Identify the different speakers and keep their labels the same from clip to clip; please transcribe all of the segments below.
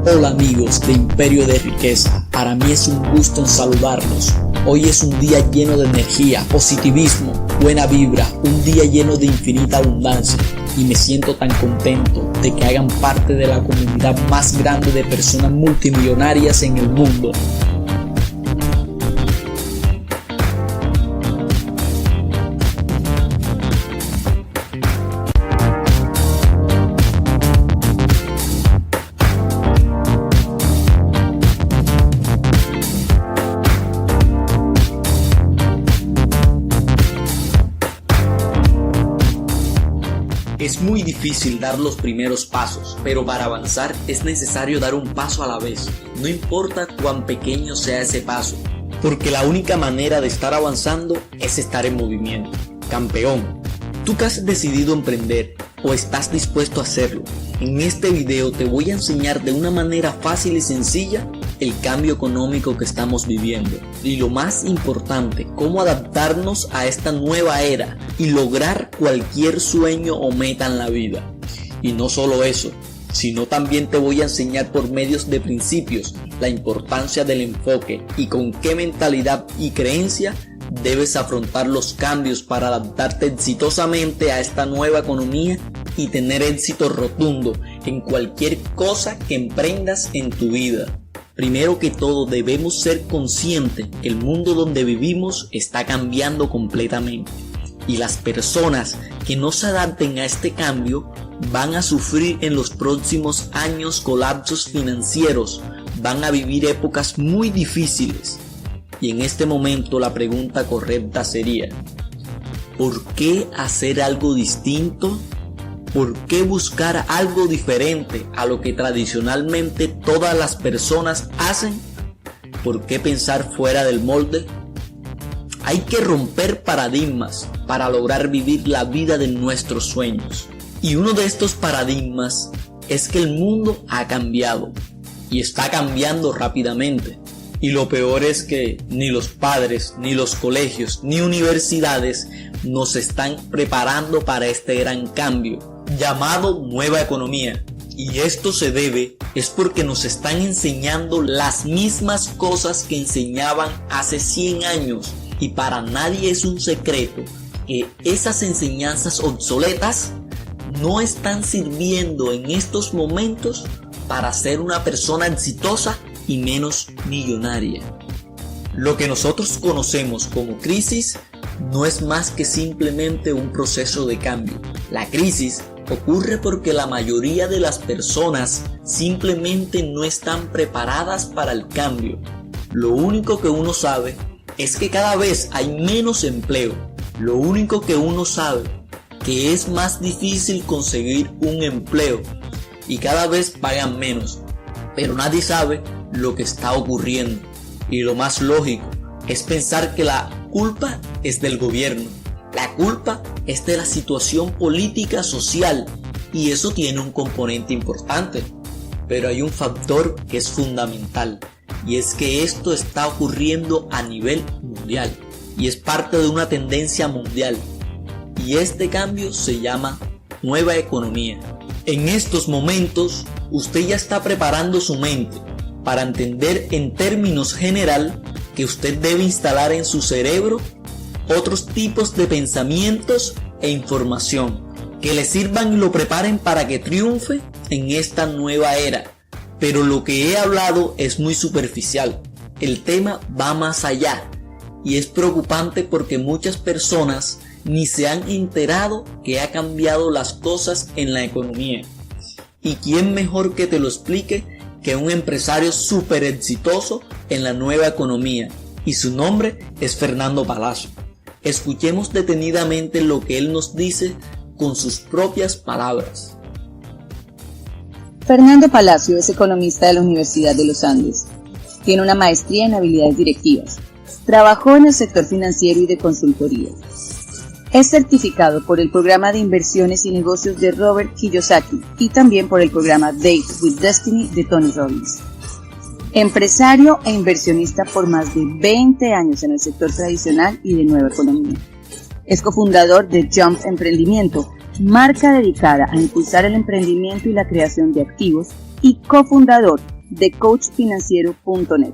Speaker 1: Hola amigos de Imperio de Riqueza, para mí es un gusto en saludarlos. Hoy es un día lleno de energía, positivismo, buena vibra, un día lleno de infinita abundancia y me siento tan contento de que hagan parte de la comunidad más grande de personas multimillonarias en el mundo. Es muy difícil dar los primeros pasos, pero para avanzar es necesario dar un paso a la vez, no importa cuán pequeño sea ese paso, porque la única manera de estar avanzando es estar en movimiento. Campeón, tú que has decidido emprender o estás dispuesto a hacerlo, en este video te voy a enseñar de una manera fácil y sencilla el cambio económico que estamos viviendo y lo más importante, cómo adaptarnos a esta nueva era y lograr cualquier sueño o meta en la vida. Y no solo eso, sino también te voy a enseñar por medios de principios la importancia del enfoque y con qué mentalidad y creencia debes afrontar los cambios para adaptarte exitosamente a esta nueva economía y tener éxito rotundo en cualquier cosa que emprendas en tu vida. Primero que todo debemos ser conscientes que el mundo donde vivimos está cambiando completamente y las personas que no se adapten a este cambio van a sufrir en los próximos años colapsos financieros, van a vivir épocas muy difíciles. Y en este momento la pregunta correcta sería, ¿por qué hacer algo distinto? ¿Por qué buscar algo diferente a lo que tradicionalmente todas las personas hacen? ¿Por qué pensar fuera del molde? Hay que romper paradigmas para lograr vivir la vida de nuestros sueños. Y uno de estos paradigmas es que el mundo ha cambiado y está cambiando rápidamente. Y lo peor es que ni los padres, ni los colegios, ni universidades nos están preparando para este gran cambio llamado nueva economía. Y esto se debe es porque nos están enseñando las mismas cosas que enseñaban hace 100 años. Y para nadie es un secreto que esas enseñanzas obsoletas no están sirviendo en estos momentos para ser una persona exitosa y menos millonaria. Lo que nosotros conocemos como crisis no es más que simplemente un proceso de cambio. La crisis ocurre porque la mayoría de las personas simplemente no están preparadas para el cambio. Lo único que uno sabe es que cada vez hay menos empleo. Lo único que uno sabe que es más difícil conseguir un empleo y cada vez pagan menos. Pero nadie sabe lo que está ocurriendo. Y lo más lógico es pensar que la culpa es del gobierno. La culpa es de la situación política social y eso tiene un componente importante. Pero hay un factor que es fundamental y es que esto está ocurriendo a nivel mundial y es parte de una tendencia mundial. Y este cambio se llama nueva economía. En estos momentos usted ya está preparando su mente para entender en términos general que usted debe instalar en su cerebro otros tipos de pensamientos e información que le sirvan y lo preparen para que triunfe en esta nueva era. Pero lo que he hablado es muy superficial. El tema va más allá y es preocupante porque muchas personas ni se han enterado que ha cambiado las cosas en la economía. ¿Y quién mejor que te lo explique que un empresario súper exitoso en la nueva economía? Y su nombre es Fernando Palacio. Escuchemos detenidamente lo que él nos dice con sus propias palabras.
Speaker 2: Fernando Palacio es economista de la Universidad de los Andes. Tiene una maestría en habilidades directivas. Trabajó en el sector financiero y de consultoría. Es certificado por el programa de inversiones y negocios de Robert Kiyosaki y también por el programa Date with Destiny de Tony Robbins. Empresario e inversionista por más de 20 años en el sector tradicional y de nueva economía. Es cofundador de Jump Emprendimiento, marca dedicada a impulsar el emprendimiento y la creación de activos, y cofundador de coachfinanciero.net,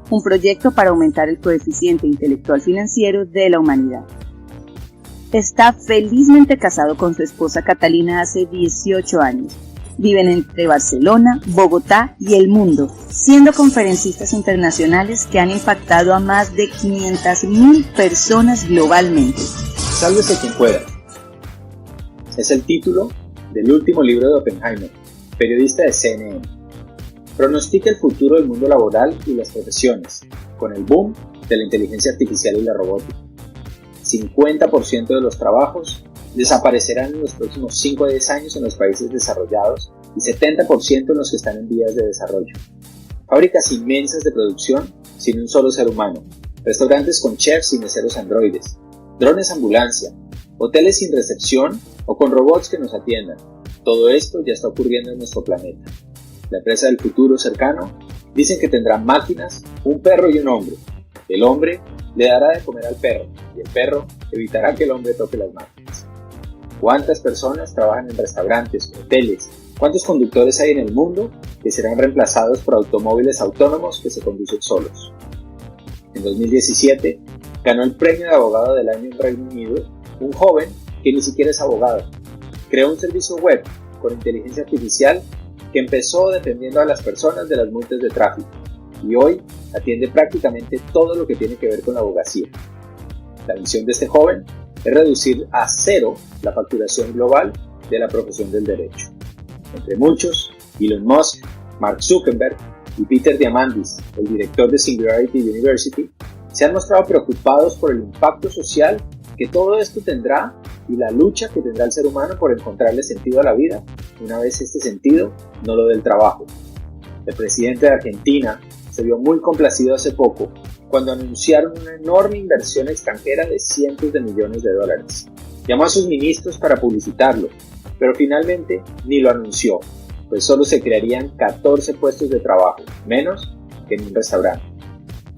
Speaker 2: un proyecto para aumentar el coeficiente intelectual financiero de la humanidad. Está felizmente casado con su esposa Catalina hace 18 años. Viven entre Barcelona, Bogotá y el mundo, siendo conferencistas internacionales que han impactado a más de 500.000 personas globalmente.
Speaker 3: Sálvese quien pueda. Es el título del último libro de Oppenheimer, periodista de CNN. Pronostica el futuro del mundo laboral y las profesiones, con el boom de la inteligencia artificial y la robótica. 50% de los trabajos desaparecerán en los próximos 5 a 10 años en los países desarrollados y 70% en los que están en vías de desarrollo. Fábricas inmensas de producción sin un solo ser humano, restaurantes con chefs y meseros androides, drones ambulancia, hoteles sin recepción o con robots que nos atiendan. Todo esto ya está ocurriendo en nuestro planeta. La empresa del futuro cercano dicen que tendrá máquinas, un perro y un hombre. El hombre le dará de comer al perro y el perro evitará que el hombre toque las máquinas. ¿Cuántas personas trabajan en restaurantes, hoteles? ¿Cuántos conductores hay en el mundo que serán reemplazados por automóviles autónomos que se conducen solos? En 2017 ganó el premio de abogado del año en Reino Unido un joven que ni siquiera es abogado. Creó un servicio web con inteligencia artificial que empezó dependiendo a las personas de las multas de tráfico y hoy atiende prácticamente todo lo que tiene que ver con la abogacía. La misión de este joven es reducir a cero la facturación global de la profesión del derecho. Entre muchos, Elon Musk, Mark Zuckerberg y Peter Diamandis, el director de Singularity University, se han mostrado preocupados por el impacto social que todo esto tendrá y la lucha que tendrá el ser humano por encontrarle sentido a la vida, una vez este sentido no lo dé el trabajo. El presidente de Argentina se vio muy complacido hace poco cuando anunciaron una enorme inversión extranjera de cientos de millones de dólares. Llamó a sus ministros para publicitarlo, pero finalmente ni lo anunció, pues solo se crearían 14 puestos de trabajo, menos que en un restaurante.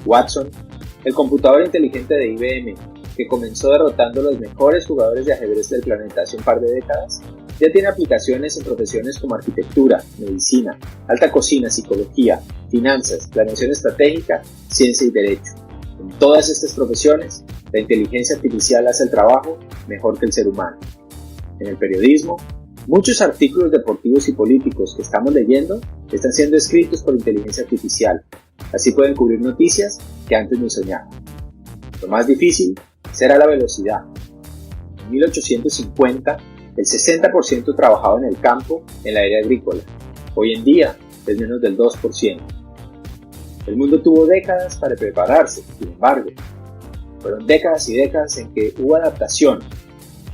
Speaker 3: Watson, el computador inteligente de IBM, que comenzó derrotando a los mejores jugadores de ajedrez del planeta hace un par de décadas, ya tiene aplicaciones en profesiones como arquitectura, medicina, alta cocina, psicología, finanzas, planeación estratégica, ciencia y derecho. En todas estas profesiones, la inteligencia artificial hace el trabajo mejor que el ser humano. En el periodismo, muchos artículos deportivos y políticos que estamos leyendo están siendo escritos por inteligencia artificial. Así pueden cubrir noticias que antes ni soñaban. Lo más difícil será la velocidad. En 1850, el 60% trabajaba en el campo, en la área agrícola. Hoy en día es menos del 2%. El mundo tuvo décadas para prepararse, sin embargo. Fueron décadas y décadas en que hubo adaptación.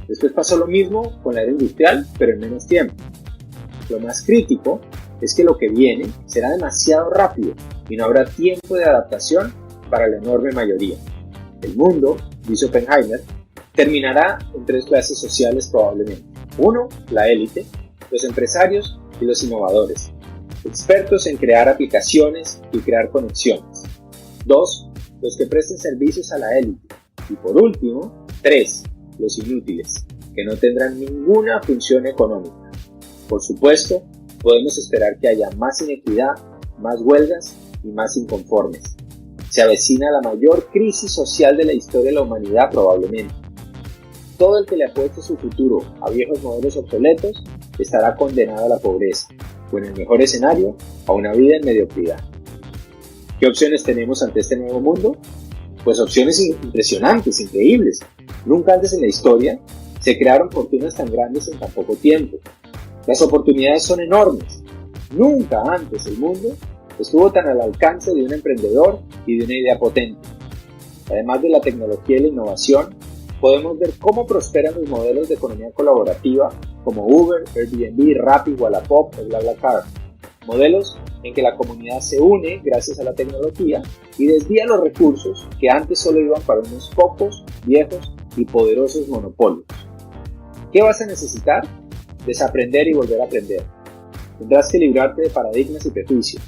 Speaker 3: Después pasó lo mismo con la era industrial, pero en menos tiempo. Lo más crítico es que lo que viene será demasiado rápido y no habrá tiempo de adaptación para la enorme mayoría. El mundo, dice Oppenheimer, terminará en 3 clases sociales probablemente. 1, la élite, los empresarios y los innovadores, expertos en crear aplicaciones y crear conexiones. 2, los que presten servicios a la élite. Y por último, 3, los inútiles, que no tendrán ninguna función económica. Por supuesto, podemos esperar que haya más inequidad, más huelgas y más inconformes. Se avecina la mayor crisis social de la historia de la humanidad probablemente. Todo el que le apueste su futuro a viejos modelos obsoletos estará condenado a la pobreza, o en el mejor escenario, a una vida en mediocridad. ¿Qué opciones tenemos ante este nuevo mundo? Pues opciones impresionantes, increíbles. Nunca antes en la historia se crearon fortunas tan grandes en tan poco tiempo. Las oportunidades son enormes. Nunca antes el mundo estuvo tan al alcance de un emprendedor y de una idea potente. Además de la tecnología y la innovación, podemos ver cómo prosperan los modelos de economía colaborativa como Uber, Airbnb, Rappi, Wallapop o BlaBlaCar. Modelos en que la comunidad se une gracias a la tecnología y desvía los recursos que antes solo iban para unos pocos, viejos y poderosos monopolios. ¿Qué vas a necesitar? Desaprender y volver a aprender. Tendrás que librarte de paradigmas y prejuicios.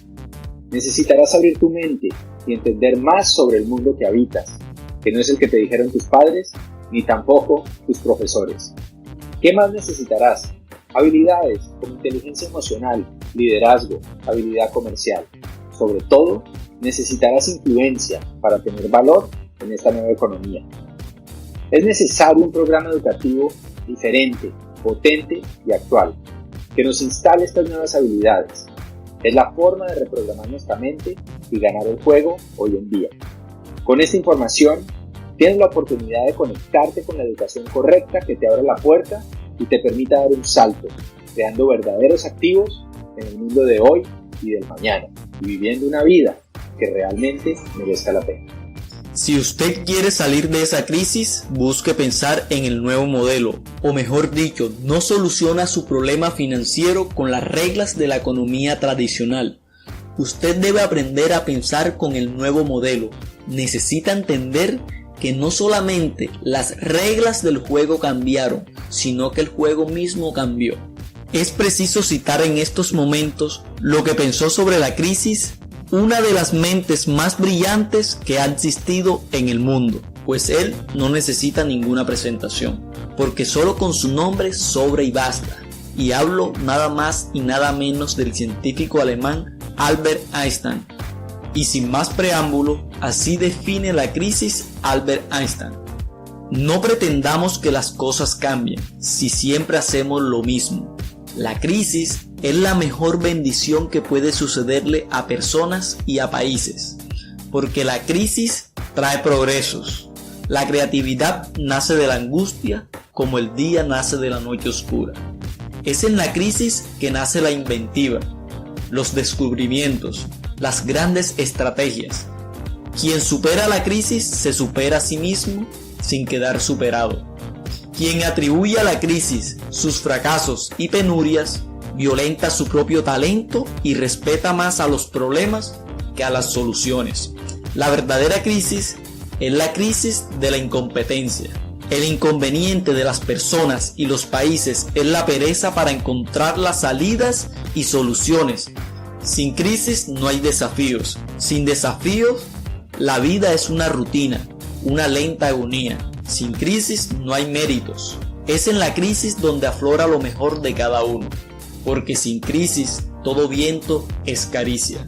Speaker 3: Necesitarás abrir tu mente y entender más sobre el mundo que habitas, que no es el que te dijeron tus padres, ni tampoco tus profesores. ¿Qué más necesitarás? Habilidades como inteligencia emocional, liderazgo, habilidad comercial. Sobre todo, necesitarás influencia para tener valor en esta nueva economía. Es necesario un programa educativo diferente, potente y actual, que nos instale estas nuevas habilidades. Es la forma de reprogramar nuestra mente y ganar el juego hoy en día. Con esta información, tienes la oportunidad de conectarte con la educación correcta que te abra la puerta y te permita dar un salto, creando verdaderos activos en el mundo de hoy y del mañana, y viviendo una vida que realmente merezca la pena.
Speaker 1: Si usted quiere salir de esa crisis, busque pensar en el nuevo modelo, o mejor dicho, no soluciona su problema financiero con las reglas de la economía tradicional. Usted debe aprender a pensar con el nuevo modelo. Necesita entender que no solamente las reglas del juego cambiaron, sino que el juego mismo cambió. Es preciso citar en estos momentos lo que pensó sobre la crisis una de las mentes más brillantes que ha existido en el mundo, pues él no necesita ninguna presentación, porque solo con su nombre sobra y basta. Y hablo nada más y nada menos del científico alemán Albert Einstein. Y sin más preámbulo, así define la crisis Albert Einstein: no pretendamos que las cosas cambien si siempre hacemos lo mismo. La crisis es la mejor bendición que puede sucederle a personas y a países, porque la crisis trae progresos. La creatividad nace de la angustia, como el día nace de la noche oscura. Es en la crisis que nace la inventiva, los descubrimientos, las grandes estrategias. Quien supera la crisis se supera a sí mismo sin quedar superado. Quien atribuye a la crisis sus fracasos y penurias, violenta su propio talento y respeta más a los problemas que a las soluciones. La verdadera crisis es la crisis de la incompetencia. El inconveniente de las personas y los países es la pereza para encontrar las salidas y soluciones. Sin crisis no hay desafíos. Sin desafíos, la vida es una rutina, una lenta agonía. Sin crisis no hay méritos. Es en la crisis donde aflora lo mejor de cada uno, porque sin crisis todo viento es caricia.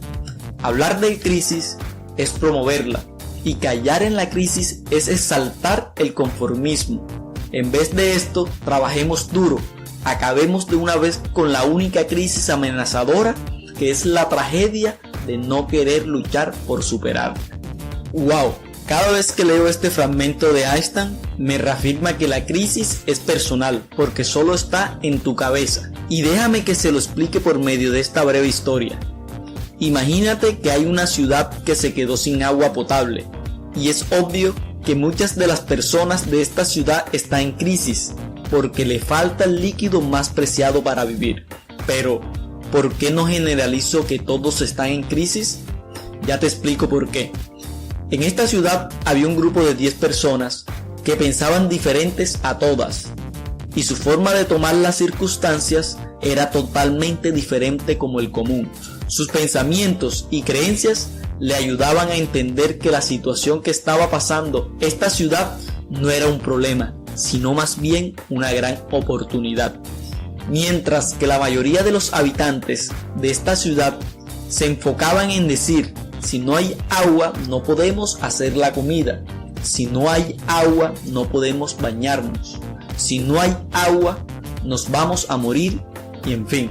Speaker 1: Hablar de crisis es promoverla, y callar en la crisis es exaltar el conformismo. En vez de esto, trabajemos duro, acabemos de una vez con la única crisis amenazadora, que es la tragedia de no querer luchar por superarla. ¡Wow! Cada vez que leo este fragmento de Einstein, me reafirma que la crisis es personal, porque solo está en tu cabeza. Y déjame que se lo explique por medio de esta breve historia. Imagínate que hay una ciudad que se quedó sin agua potable, y es obvio que muchas de las personas de esta ciudad están en crisis, porque le falta el líquido más preciado para vivir. Pero, ¿por qué no generalizo que todos están en crisis? Ya te explico por qué. En esta ciudad había un grupo de 10 personas que pensaban diferentes a todas, y su forma de tomar las circunstancias era totalmente diferente como el común. Sus pensamientos y creencias le ayudaban a entender que la situación que estaba pasando esta ciudad no era un problema, sino más bien una gran oportunidad. Mientras que la mayoría de los habitantes de esta ciudad se enfocaban en decir: si no hay agua, no podemos hacer la comida. Si no hay agua, no podemos bañarnos. Si no hay agua, nos vamos a morir. Y en fin.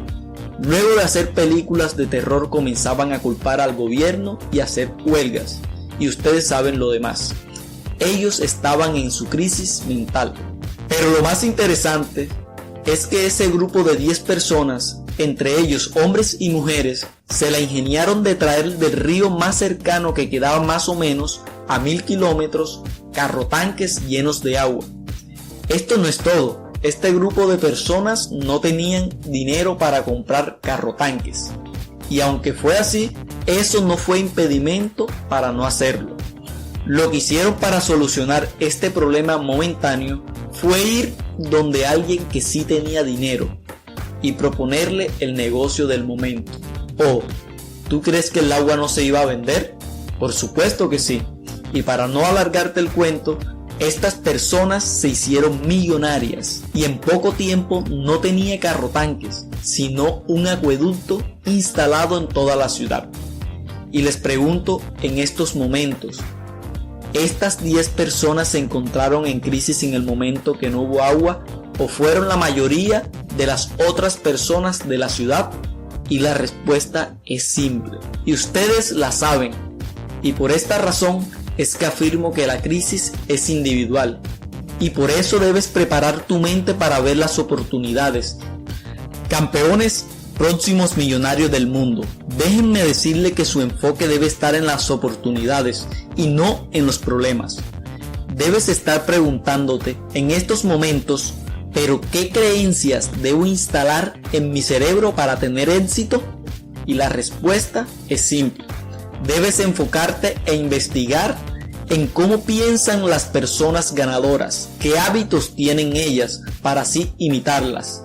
Speaker 1: Luego de hacer películas de terror, comenzaban a culpar al gobierno y a hacer huelgas. Y ustedes saben lo demás. Ellos estaban en su crisis mental. Pero lo más interesante es que ese grupo de 10 personas, entre ellos hombres y mujeres, se la ingeniaron de traer del río más cercano, que quedaba más o menos a 1000 kilómetros, carrotanques llenos de agua. Esto no es todo. Este grupo de personas no tenían dinero para comprar carrotanques. Y aunque fue así, eso no fue impedimento para no hacerlo. Lo que hicieron para solucionar este problema momentáneo fue ir donde alguien que sí tenía dinero y proponerle el negocio del momento. Oh, ¿tú crees que el agua no se iba a vender? Por supuesto que sí. Y para no alargarte el cuento, Estas personas se hicieron millonarias y en poco tiempo no tenía carro tanques, sino un acueducto instalado en toda la ciudad. Y les pregunto en estos momentos, ¿estas 10 personas se encontraron en crisis en el momento que no hubo agua o fueron la mayoría de las otras personas de la ciudad? Y la respuesta es simple, y ustedes la saben. Y por esta razón es que afirmo que la crisis es individual. Y por eso debes preparar tu mente para ver las oportunidades. Campeones, próximos millonarios del mundo, déjenme decirle que su enfoque debe estar en las oportunidades y no en los problemas. Debes estar preguntándote en estos momentos, ¿pero qué creencias debo instalar en mi cerebro para tener éxito? Y la respuesta es simple. Debes enfocarte e investigar en cómo piensan las personas ganadoras, qué hábitos tienen ellas para así imitarlas.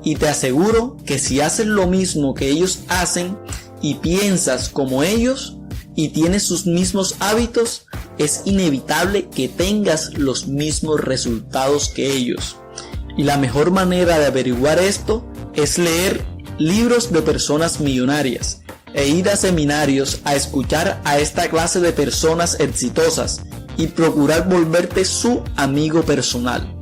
Speaker 1: Y te aseguro que si haces lo mismo que ellos hacen y piensas como ellos y tienes sus mismos hábitos, es inevitable que tengas los mismos resultados que ellos. Y la mejor manera de averiguar esto es leer libros de personas millonarias e ir a seminarios a escuchar a esta clase de personas exitosas y procurar volverte su amigo personal.